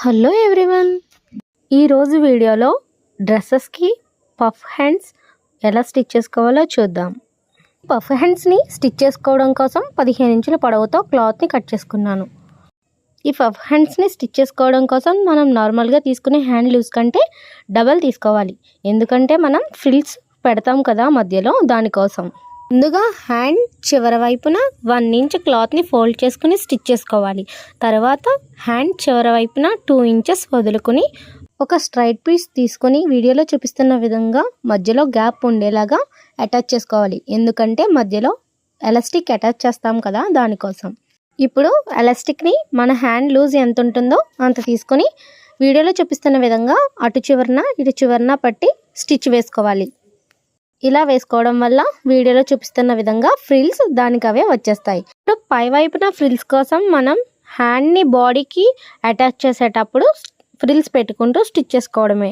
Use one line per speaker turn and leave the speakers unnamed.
Hello everyone, ఈరోజు వీడియోలో డ్రెస్సెస్కి puff hands ఎలా స్టిచ్ చేసుకోవాలో చూద్దాం. పఫ్ హ్యాండ్స్ని స్టిచ్ చేసుకోవడం కోసం 15 ఇంచుల పొడవుతో క్లాత్ని కట్ చేసుకున్నాను. ఈ పఫ్ హ్యాండ్స్ని స్టిచ్ చేసుకోవడం కోసం మనం నార్మల్గా తీసుకునే హ్యాండ్ లూజ్ కంటే డబల్ తీసుకోవాలి. ఎందుకంటే మనం ఫ్రిల్స్ పెడతాం కదా మధ్యలో, దానికోసం. ముందుగా హ్యాండ్ చివరి వైపున 1 ఇంచ్ క్లాత్ని ఫోల్డ్ చేసుకుని స్టిచ్ చేసుకోవాలి. తర్వాత హ్యాండ్ చివరి వైపున 2 ఇంచెస్ వదులుకొని ఒక స్ట్రైట్ పీస్ తీసుకొని వీడియోలో చూపిస్తున్న విధంగా మధ్యలో గ్యాప్ ఉండేలాగా అటాచ్ చేసుకోవాలి. ఎందుకంటే మధ్యలో ఎలాస్టిక్ అటాచ్ చేస్తాం కదా, దానికోసం. ఇప్పుడు ఎలాస్టిక్ని మన హ్యాండ్ లూజ్ ఎంత ఉంటుందో అంత తీసుకొని వీడియోలో చూపిస్తున్న విధంగా అటు చివరన ఇటు చివరన పట్టి స్టిచ్ వేసుకోవాలి. ఇలా వేసుకోవడం వల్ల వీడియోలో చూపిస్తున్న విధంగా ఫ్రిల్స్ దానికి అవే వచ్చేస్తాయి. ఇప్పుడు పై వైపున ఫ్రిల్స్ కోసం మనం హ్యాండ్ని బాడీకి అటాచ్ చేసేటప్పుడు ఫ్రిల్స్ పెట్టుకుంటూ స్టిచ్ చేసుకోవడమే.